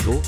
2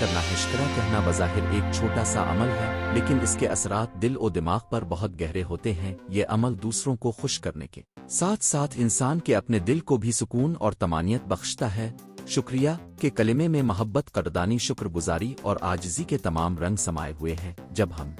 کرنا ہے۔ شکریہ کہنا بظاہر ایک چھوٹا سا عمل ہے، لیکن اس کے اثرات دل و دماغ پر بہت گہرے ہوتے ہیں۔ یہ عمل دوسروں کو خوش کرنے کے ساتھ ساتھ انسان کے اپنے دل کو بھی سکون اور طمانینت بخشتا ہے۔ شکریہ کے کلمے میں محبت، قدردانی، شکر گزاری اور عاجزی کے تمام رنگ سمائے ہوئے ہیں۔ جب ہم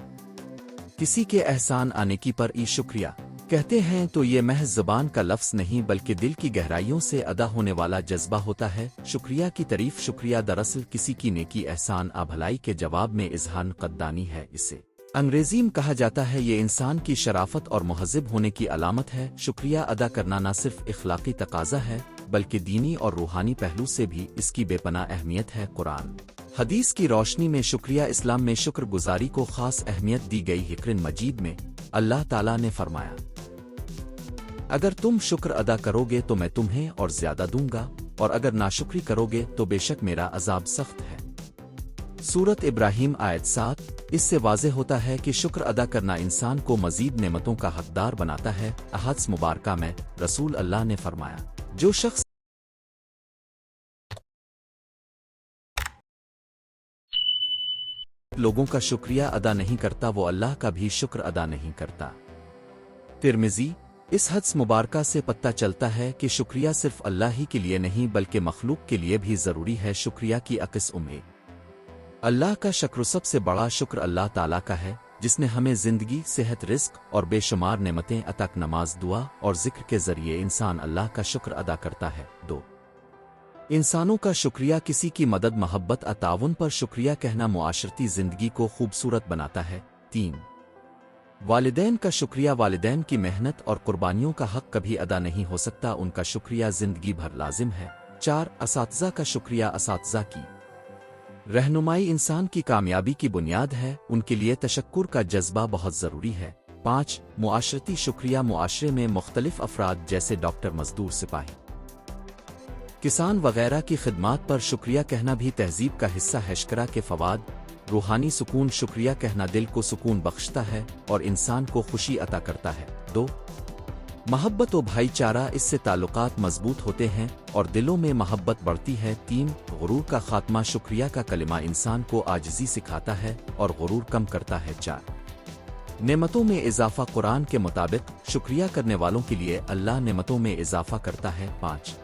کسی کے احسان آنے کی پر شکریہ کہتے ہیں تو یہ محض زبان کا لفظ نہیں بلکہ دل کی گہرائیوں سے ادا ہونے والا جذبہ ہوتا ہے۔ شکریہ کی تعریف، شکریہ دراصل کسی کی نیکی، احسان، بھلائی کے جواب میں اظہار قدردانی ہے۔ اسے انگریزی میں کہا جاتا ہے یہ انسان کی شرافت اور مہذب ہونے کی علامت ہے۔ شکریہ ادا کرنا نہ صرف اخلاقی تقاضا ہے بلکہ دینی اور روحانی پہلو سے بھی اس کی بے پناہ اہمیت ہے۔ قرآن حدیث کی روشنی میں شکریہ اسلام میں شکر گزاری کو خاص اہمیت دی گئی ہے۔ قرآن مجید میں اللہ تعالیٰ نے فرمایا، اگر تم شکر ادا کرو گے تو میں تمہیں اور زیادہ دوں گا، اور اگر ناشکری کرو گے تو بے شک میرا عذاب سخت ہے۔ سورۃ ابراہیم آیت 7۔ اس سے واضح ہوتا ہے کہ شکر ادا کرنا انسان کو مزید نعمتوں کا حقدار بناتا ہے۔ احادیث مبارکہ میں رسول اللہ نے فرمایا، جو شخص لوگوں کا شکریہ ادا نہیں کرتا وہ اللہ کا بھی شکر ادا نہیں کرتا۔ ترمذی۔ اس حدیث مبارکہ سے پتہ چلتا ہے کہ شکریہ صرف اللہ ہی کے لیے نہیں بلکہ مخلوق کے لیے بھی ضروری ہے۔ شکریہ کی اقسام ہے۔ اللہ کا شکر، سب سے بڑا شکر اللہ تعالیٰ کا ہے جس نے ہمیں زندگی، صحت، رزق اور بے شمار نعمتیں عطا کی۔ نماز، دعا اور ذکر کے ذریعے انسان اللہ کا شکر ادا کرتا ہے۔ 2 انسانوں کا شکریہ، کسی کی مدد، محبت، تعاون پر شکریہ کہنا معاشرتی زندگی کو خوبصورت بناتا ہے۔ 3 والدین کا شکریہ، والدین کی محنت اور قربانیوں کا حق کبھی ادا نہیں ہو سکتا، ان کا شکریہ زندگی بھر لازم ہے۔ 4 اساتذہ کا شکریہ، اساتذہ کی رہنمائی انسان کی کامیابی کی بنیاد ہے، ان کے لیے تشکر کا جذبہ بہت ضروری ہے۔ 5 معاشرتی شکریہ، معاشرے میں مختلف افراد جیسے ڈاکٹر، مزدور، سپاہی، کسان وغیرہ کی خدمات پر شکریہ کہنا بھی تہذیب کا حصہ ہے۔ شکریہ کے فوائد، روحانی سکون، شکریہ کہنا دل کو سکون بخشتا ہے اور انسان کو خوشی عطا کرتا ہے۔ 2 محبت و بھائی چارہ، اس سے تعلقات مضبوط ہوتے ہیں اور دلوں میں محبت بڑھتی ہے۔ 3 غرور کا خاتمہ، شکریہ کا کلمہ انسان کو عاجزی سکھاتا ہے اور غرور کم کرتا ہے۔ 4 نعمتوں میں اضافہ، قرآن کے مطابق شکریہ کرنے والوں کے لیے اللہ نعمتوں میں اضافہ کرتا ہے۔ 5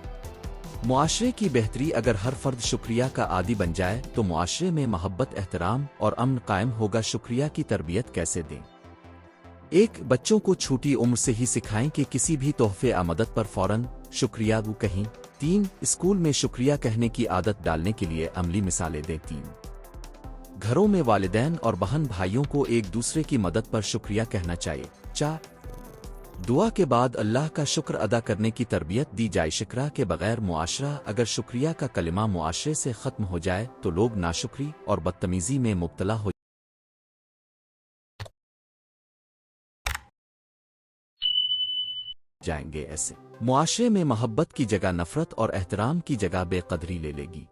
معاشرے کی بہتری، اگر ہر فرد شکریہ کا عادی بن جائے تو معاشرے میں محبت، احترام اور امن قائم ہوگا۔ شکریہ کی تربیت کیسے دیں؟ 1 بچوں کو چھوٹی عمر سے ہی سکھائیں کہ کسی بھی تحفے مدد پر فوراً شکریہ کہیں۔ 3 اسکول میں شکریہ کہنے کی عادت ڈالنے کے لیے عملی مثالیں دیں۔ 3 گھروں میں والدین اور بہن بھائیوں کو ایک دوسرے کی مدد پر شکریہ کہنا چاہیے۔ 4 دعا کے بعد اللہ کا شکر ادا کرنے کی تربیت دی جائے۔ شکریہ کے بغیر معاشرہ، اگر شکریہ کا کلمہ معاشرے سے ختم ہو جائے تو لوگ ناشکری اور بدتمیزی میں مبتلا ہو جائیں گے۔ ایسے معاشرے میں محبت کی جگہ نفرت اور احترام کی جگہ بے قدری لے لے گی۔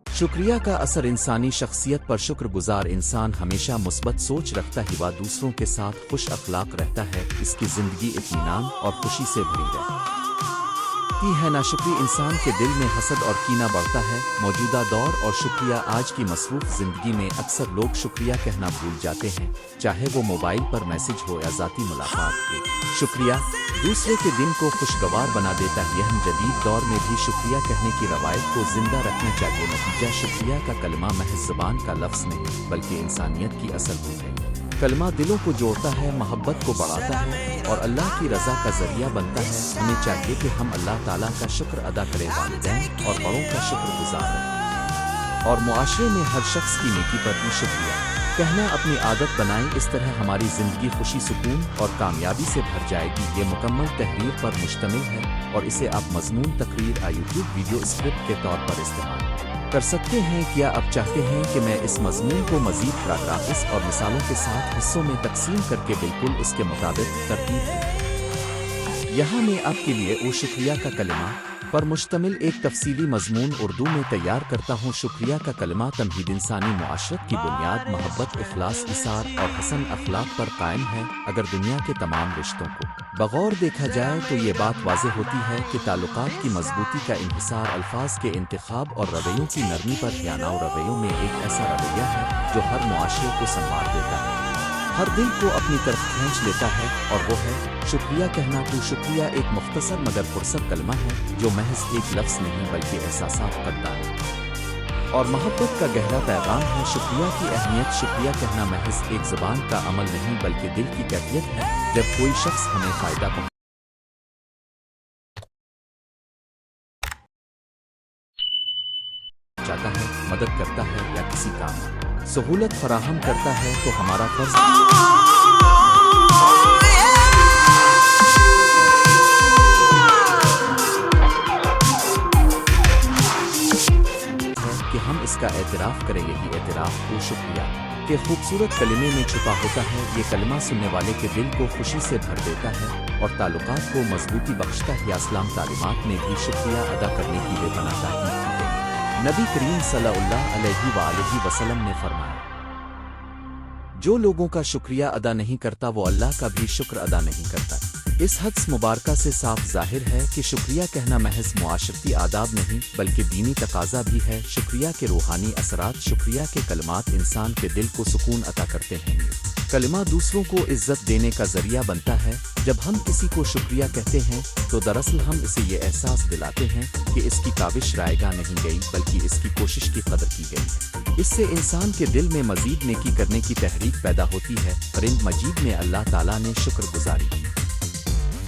شکریہ کا اثر انسانی شخصیت پر، شکر گزار انسان ہمیشہ مثبت سوچ رکھتا ہے، وہ دوسروں کے ساتھ خوش اخلاق رہتا ہے، اس کی زندگی اطمینان اور خوشی سے بھری رہتی ہے۔ ناشکری انسان کے دل میں حسد اور کینہ بڑھتا ہے۔ موجودہ دور اور شکریہ، آج کی مصروف زندگی میں اکثر لوگ شکریہ کہنا بھول جاتے ہیں، چاہے وہ موبائل پر میسج ہو یا ذاتی ملاقات کے۔ شکریہ دوسرے کے دن کو خوشگوار بنا دیتا ہے۔ یہ جدید دور میں بھی شکریہ کہنے کی روایت کو زندہ رکھنا چاہیے۔ نتیجہ، شکریہ کا کلمہ محض زبان کا لفظ نہیں بلکہ انسانیت کی اصل روح ہے۔ کلمہ دلوں کو جوڑتا ہے، محبت کو بڑھاتا ہے اور اللہ کی رضا کا ذریعہ بنتا ہے۔ ہمیں چاہیے کہ ہم اللہ تعالیٰ کا شکر ادا کریں، والدین اور بڑوں کا شکر گزار رہیں، اور معاشرے میں ہر شخص کی نیکی پر بھی شکریہ کہنا اپنی عادت بنائیں۔ اس طرح ہماری زندگی خوشی، سکون اور کامیابی سے بھر جائے گی۔ یہ مکمل تحریر پر مشتمل ہے اور اسے آپ مضمون، تقریر، یوٹیوب ویڈیو اسکرپٹ کے طور پر استعمال کر سکتے ہیں۔ کیا آپ چاہتے ہیں کہ میں اس مضمون کو مزید پیراگرافز اور مثالوں کے ساتھ حصوں میں تقسیم کر کے بالکل اس کے مطابق ترتیب دوں؟ یہاں میں آپ کے لیے وہ شکریہ کا کلمہ پر مشتمل ایک تفصیلی مضمون اردو میں تیار کرتا ہوں۔ شکریہ کا کلمہ تمہید انسانی معاشرت کی بنیاد محبت، اخلاص، ایثار اور حسن اخلاق پر قائم ہے۔ اگر دنیا کے تمام رشتوں کو بغور دیکھا جائے تو یہ بات واضح ہوتی ہے کہ تعلقات کی مضبوطی کا انحصار الفاظ کے انتخاب اور رویوں کی نرمی پر ہے۔ نو رویوں میں ایک ایسا رویہ ہے جو ہر معاشرے کو سنوار دیتا ہے، ہر دل کو اپنی طرف کھینچ لیتا ہے، اور وہ ہے شکریہ کہنا۔ تو شکریہ ایک مختصر مگر پرسر کلمہ ہے جو محض ایک لفظ نہیں بلکہ احساسات کرتا ہے اور محبت کا گہرا پیغام ہے۔ شکریہ کی اہمیت: شکریہ کہنا محض ایک زبان کا عمل نہیں بلکہ دل کی کیفیت ہے۔ جب کوئی شخص ہمیں فائدہ پہنچاتا ہے، مدد کرتا ہے یا کسی کام میں سہولت فراہم کرتا ہے تو ہمارا فرض ہے کہ ہم اس کا اعتراف کریں۔ یہی اعتراف کو شکریہ کے خوبصورت کلمے میں چھپا ہوتا ہے۔ یہ کلمہ سننے والے کے دل کو خوشی سے بھر دیتا ہے اور تعلقات کو مضبوطی بخشتا ہے۔ اسلام تعلیمات میں بھی شکریہ ادا کرنے کی بے پناہ تاکید کی گئی۔ نبی کریم صلی اللہ علیہ وآلہ وسلم نے فرمایا، جو لوگوں کا شکریہ ادا نہیں کرتا وہ اللہ کا بھی شکر ادا نہیں کرتا۔ اس حدیث مبارکہ سے صاف ظاہر ہے کہ شکریہ کہنا محض معاشرتی آداب نہیں بلکہ دینی تقاضا بھی ہے۔ شکریہ کے روحانی اثرات: شکریہ کے کلمات انسان کے دل کو سکون عطا کرتے ہیں۔ کلمہ دوسروں کو عزت دینے کا ذریعہ بنتا ہے۔ جب ہم کسی کو شکریہ کہتے ہیں تو دراصل ہم اسے یہ احساس دلاتے ہیں کہ اس کی کاوش رائے گاہ نہیں گئی بلکہ اس کی کوشش کی قدر کی گئی ہے۔ اس سے انسان کے دل میں مزید نیکی کرنے کی تحریک پیدا ہوتی ہے۔ قرآن مجید میں اللہ تعالیٰ نے شکر گزاری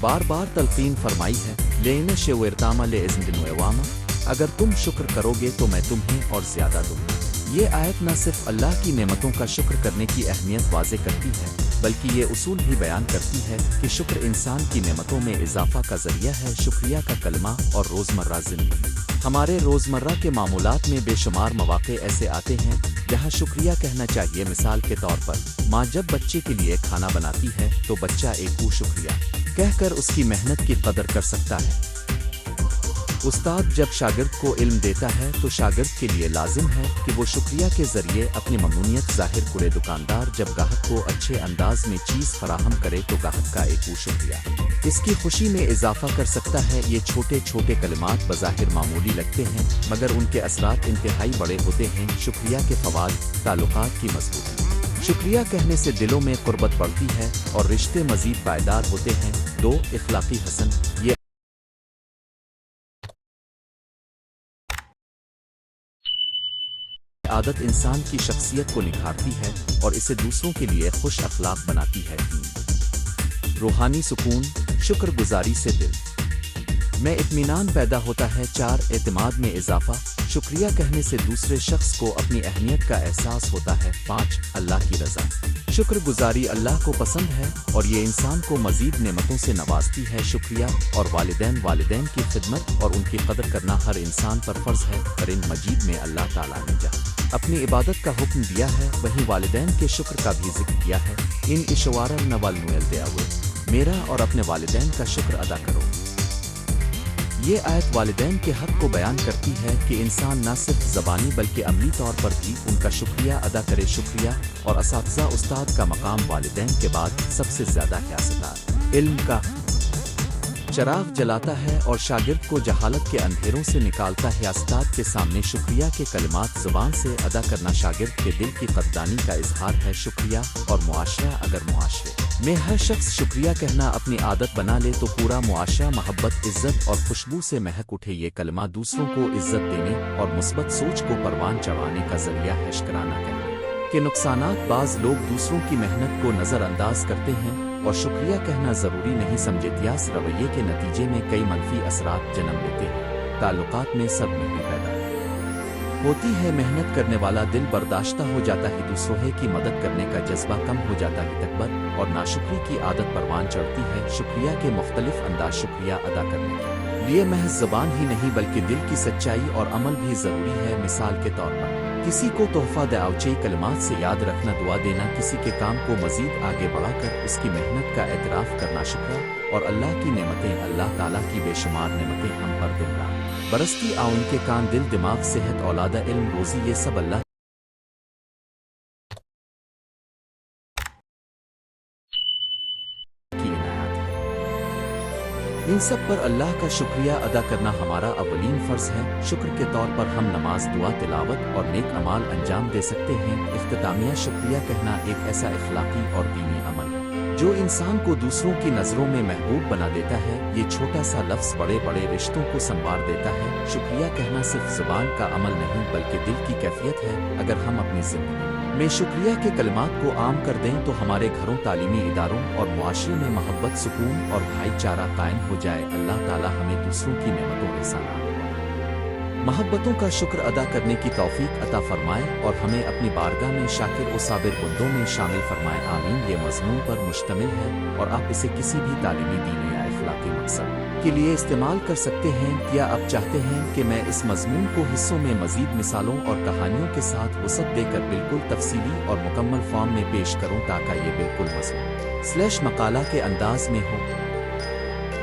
بار بار تلقین فرمائی ہے، لین شیورتامہ لے ازندنویوامہ، اگر تم شکر کرو گے تو میں تمہیں اور زیادہ دوں گا۔ یہ آیت نہ صرف اللہ کی نعمتوں کا شکر کرنے کی اہمیت واضح کرتی ہے بلکہ یہ اصول بھی بیان کرتی ہے کہ شکر انسان کی نعمتوں میں اضافہ کا ذریعہ ہے۔ شکریہ کا کلمہ اور روزمرہ زندگی: ہمارے روزمرہ کے معمولات میں بے شمار مواقع ایسے آتے ہیں جہاں شکریہ کہنا چاہیے۔ مثال کے طور پر ماں جب بچے کے لیے کھانا بناتی ہے تو بچہ ایک کو شکریہ کہہ کر اس کی محنت کی قدر کر سکتا ہے۔ استاد جب شاگرد کو علم دیتا ہے تو شاگرد کے لیے لازم ہے کہ وہ شکریہ کے ذریعے اپنی ممنونیت ظاہر کرے۔ دکاندار جب گاہک کو اچھے انداز میں چیز فراہم کرے تو گاہک کا ایک شکریہ اس کی خوشی میں اضافہ کر سکتا ہے۔ یہ چھوٹے چھوٹے کلمات بظاہر معمولی لگتے ہیں مگر ان کے اثرات انتہائی بڑے ہوتے ہیں۔ شکریہ کے فوائد: تعلقات کی مضبوطی: شکریہ کہنے سے دلوں میں قربت بڑھتی ہے اور رشتے مزید پائیدار ہوتے ہیں۔ 2. اخلاقی حسن: یہ عادت انسان کی شخصیت کو نکھارتی ہے اور اسے دوسروں کے لیے خوش اخلاق بناتی ہے۔ 3. روحانی سکون: شکر گزاری سے دل میں اطمینان پیدا ہوتا ہے۔ 4. اعتماد میں اضافہ: شکریہ کہنے سے دوسرے شخص کو اپنی اہمیت کا احساس ہوتا ہے۔ 5. اللہ کی رضا: شکر گزاری اللہ کو پسند ہے اور یہ انسان کو مزید نعمتوں سے نوازتی ہے۔ شکریہ اور والدین کی خدمت اور ان کی قدر کرنا ہر انسان پر فرض ہے۔ قرآن مجید میں اللہ تعالیٰ نے جہاں اپنی عبادت کا حکم دیا ہے وہیں والدین کے شکر کا بھی ذکر کیا ہے۔ ان اشوارا نوالنویل دیا ہوئے میرا اور اپنے والدین کا شکر ادا کرو۔ یہ آیت والدین کے حق کو بیان کرتی ہے کہ انسان نہ صرف زبانی بلکہ عملی طور پر بھی ان کا شکریہ ادا کرے۔ شکریہ اور اساتذہ: استاد کا مقام والدین کے بعد سب سے زیادہ حیاستار علم کا چراغ جلاتا ہے اور شاگرد کو جہالت کے اندھیروں سے نکالتا ہے۔ استاد کے سامنے شکریہ کے کلمات زبان سے ادا کرنا شاگرد کے دل کی قدردانی کا اظہار ہے۔ شکریہ اور معاشرہ: اگر معاشرے میں ہر شخص شکریہ کہنا اپنی عادت بنا لے تو پورا معاشرہ محبت، عزت اور خوشبو سے مہک اٹھے۔ یہ کلمہ دوسروں کو عزت دینے اور مثبت سوچ کو پروان چڑھانے کا ذریعہ ہے۔ شکرانہ کہنے کے نقصانات: بعض لوگ دوسروں کی محنت کو نظر انداز کرتے ہیں اور شکریہ کہنا ضروری نہیں سمجھتے۔ اس رویے کے نتیجے میں کئی منفی اثرات جنم لیتے ہیں۔ تعلقات میں صدمے پیدا ہوتی ہے، محنت کرنے والا دل برداشتہ ہو جاتا ہے، دوسروں کی مدد کرنے کا جذبہ کم ہو جاتا ہے، تکبر اور ناشکری کی عادت پروان چڑھتی ہے۔ شکریہ کے مختلف انداز: شکریہ ادا کرنے کے لیے محض زبان ہی نہیں بلکہ دل کی سچائی اور عمل بھی ضروری ہے۔ مثال کے طور پر کسی کو تحفہ دعوچی کلمات سے یاد رکھنا، دعا دینا، کسی کے کام کو مزید آگے بڑھا کر اس کی محنت کا اعتراف کرنا، شکر اور اللہ کی نعمتیں، اللہ تعالیٰ کی بے شمار نعمتیں ہم پر دن رات برستی آ، ان کے کان، دل، دماغ، صحت، اولاد، علم، روزی، یہ سب اللہ کی عنایات ہے۔ ان سب پر اللہ کا شکریہ ادا کرنا ہمارا اولین فرض ہے۔ شکر کے طور پر ہم نماز، دعا، تلاوت اور نیک اعمال انجام دے سکتے ہیں۔ اختتامیہ شکریہ کہنا ایک ایسا اخلاقی اور دینی عمل ہے جو انسان کو دوسروں کی نظروں میں محبوب بنا دیتا ہے۔ یہ چھوٹا سا لفظ بڑے بڑے رشتوں کو سنوار دیتا ہے۔ شکریہ کہنا صرف زبان کا عمل نہیں بلکہ دل کی کیفیت ہے۔ اگر ہم اپنی زندگی میں شکریہ کے کلمات کو عام کر دیں تو ہمارے گھروں، تعلیمی اداروں اور معاشرے میں محبت، سکون اور بھائی چارہ قائم ہو جائے۔ اللہ تعالی ہمیں دوسروں کی نعمتوں، احسانات، محبتوں کا شکر ادا کرنے کی توفیق عطا فرمائے اور ہمیں اپنی بارگاہ میں شاکر و صابر بندوں میں شامل فرمائے، آمین۔ یہ مضمون پر مشتمل ہے اور آپ اسے کسی بھی تعلیمی، دینی یا اخلاقی مقصد کے لیے استعمال کر سکتے ہیں۔ کیا آپ چاہتے ہیں کہ میں اس مضمون کو حصوں میں مزید مثالوں اور کہانیوں کے ساتھ وسعت دے کر بالکل تفصیلی اور مکمل فارم میں پیش کروں تاکہ یہ بالکل مضمون / مقالہ کے انداز میں ہو؟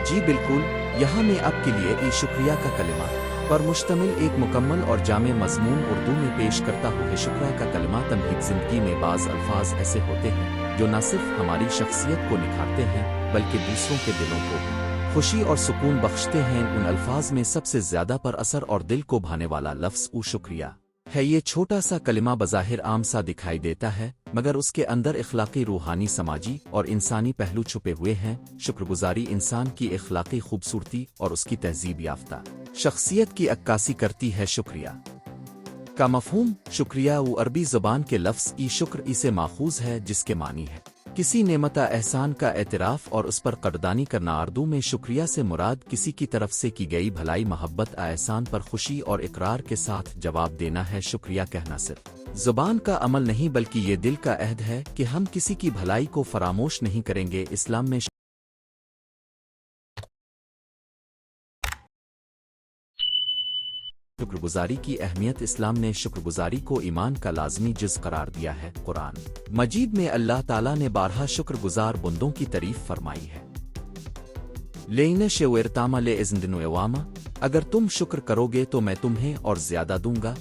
جی بالکل۔ یہاں میں آپ کے لیے شکریہ کا کلمہ پر مشتمل ایک مکمل اور جامع مضمون اردو میں پیش کرتا ہوں۔ شکریہ کا کلمہ تمہید۔ زندگی میں بعض الفاظ ایسے ہوتے ہیں جو نہ صرف ہماری شخصیت کو نکھارتے ہیں بلکہ دوسروں کے دلوں کو بھی خوشی اور سکون بخشتے ہیں۔ ان الفاظ میں سب سے زیادہ پر اثر اور دل کو بھانے والا لفظ شکریہ ہے۔ یہ چھوٹا سا کلمہ بظاہر عام سا دکھائی دیتا ہے مگر اس کے اندر اخلاقی، روحانی، سماجی اور انسانی پہلو چھپے ہوئے ہیں۔ شکر گزاری انسان کی اخلاقی خوبصورتی اور اس کی تہذیب یافتہ شخصیت کی عکاسی کرتی ہے۔ شکریہ کا مفہوم۔ شکریہ عربی زبان کے لفظ شکر سے ماخوذ ہے جس کے معنی ہے کسی نعمت، احسان کا اعتراف اور اس پر قدردانی کرنا۔ اردو میں شکریہ سے مراد کسی کی طرف سے کی گئی بھلائی، محبت، احسان پر خوشی اور اقرار کے ساتھ جواب دینا ہے۔ شکریہ کہنا صرف زبان کا عمل نہیں بلکہ یہ دل کا عہد ہے کہ ہم کسی کی بھلائی کو فراموش نہیں کریں گے۔ اسلام میں شکر گزاری کی اہمیت۔ اسلام نے شکر گزاری کو ایمان کا لازمی جز قرار دیا ہے۔ قرآن مجید میں اللہ تعالیٰ نے بارہا شکر گزار بندوں کی تعریف فرمائی ہے۔ لین شیورتامہ لے ازندن عواما، اگر تم شکر کرو گے تو میں تمہیں اور زیادہ دوں گا۔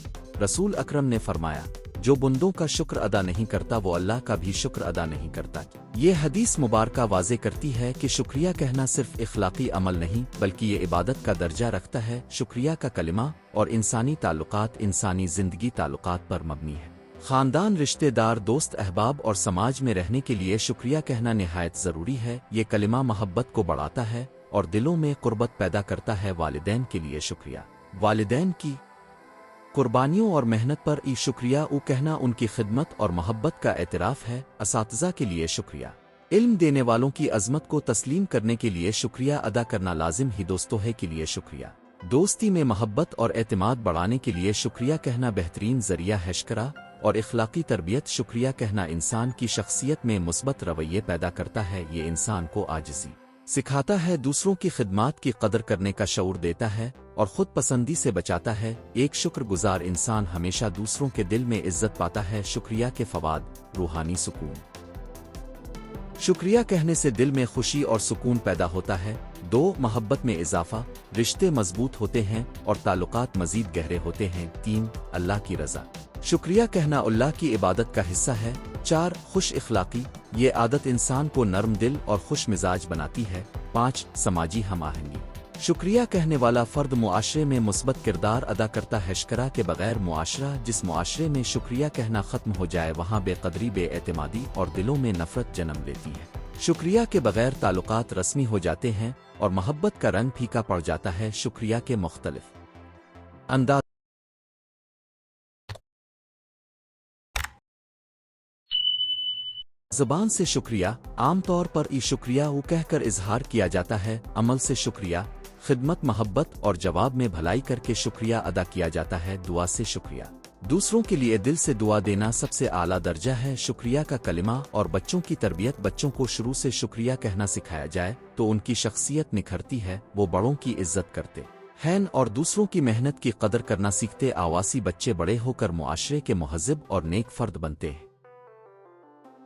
رسول اکرم نے فرمایا، جو بندوں کا شکر ادا نہیں کرتا وہ اللہ کا بھی شکر ادا نہیں کرتا۔ یہ حدیث مبارکہ واضح کرتی ہے کہ شکریہ کہنا صرف اخلاقی عمل نہیں بلکہ یہ عبادت کا درجہ رکھتا ہے۔ شکریہ کا کلمہ اور انسانی تعلقات، انسانی زندگی تعلقات پر مبنی ہے۔ خاندان، رشتہ دار، دوست، احباب اور سماج میں رہنے کے لیے شکریہ کہنا نہایت ضروری ہے۔ یہ کلمہ محبت کو بڑھاتا ہے اور دلوں میں قربت پیدا کرتا ہے۔ والدین کے لیے شکریہ، والدین کی قربانیوں اور محنت پر شکریہ کہنا ان کی خدمت اور محبت کا اعتراف ہے۔ اساتذہ کے لیے شکریہ، علم دینے والوں کی عظمت کو تسلیم کرنے کے لیے شکریہ ادا کرنا لازم ہی۔ دوستوں کے لیے شکریہ، دوستی میں محبت اور اعتماد بڑھانے کے لیے شکریہ کہنا بہترین ذریعہ ہے۔ شکرہ اور اخلاقی تربیت، شکریہ کہنا انسان کی شخصیت میں مثبت رویے پیدا کرتا ہے۔ یہ انسان کو عاجزی سکھاتا ہے، دوسروں کی خدمات کی قدر کرنے کا شعور دیتا ہے اور خود پسندی سے بچاتا ہے۔ ایک شکر گزار انسان ہمیشہ دوسروں کے دل میں عزت پاتا ہے۔ شکریہ کے فوائد، روحانی سکون۔ شکریہ کہنے سے دل میں خوشی اور سکون پیدا ہوتا ہے۔ 2 محبت میں اضافہ، رشتے مضبوط ہوتے ہیں اور تعلقات مزید گہرے ہوتے ہیں۔ 3 اللہ کی رضا، شکریہ کہنا اللہ کی عبادت کا حصہ ہے۔ 4 خوش اخلاقی، یہ عادت انسان کو نرم دل اور خوش مزاج بناتی ہے۔ 5 سماجی ہم آہنگی، شکریہ کہنے والا فرد معاشرے میں مثبت کردار ادا کرتا ہے۔ شکریہ کے بغیر معاشرہ، جس معاشرے میں شکریہ کہنا ختم ہو جائے وہاں بے قدری، بے اعتمادی اور دلوں میں نفرت جنم لیتی ہے۔ شکریہ کے بغیر تعلقات رسمی ہو جاتے ہیں اور محبت کا رنگ پھیکا پڑ جاتا ہے۔ شکریہ کے مختلف انداز، زبان سے شکریہ عام طور پر شکریہ کہہ کر اظہار کیا جاتا ہے۔ عمل سے شکریہ خدمت، محبت اور جواب میں بھلائی کر کے شکریہ ادا کیا جاتا ہے۔ دعا سے شکریہ دوسروں کے لیے دل سے دعا دینا سب سے اعلیٰ درجہ ہے۔ شکریہ کا کلمہ اور بچوں کی تربیت، بچوں کو شروع سے شکریہ کہنا سکھایا جائے تو ان کی شخصیت نکھرتی ہے، وہ بڑوں کی عزت کرتے ہیں اور دوسروں کی محنت کی قدر کرنا سیکھتے۔ آواسی بچے بڑے ہو کر معاشرے کے مہذب اور نیک فرد بنتے ہیں۔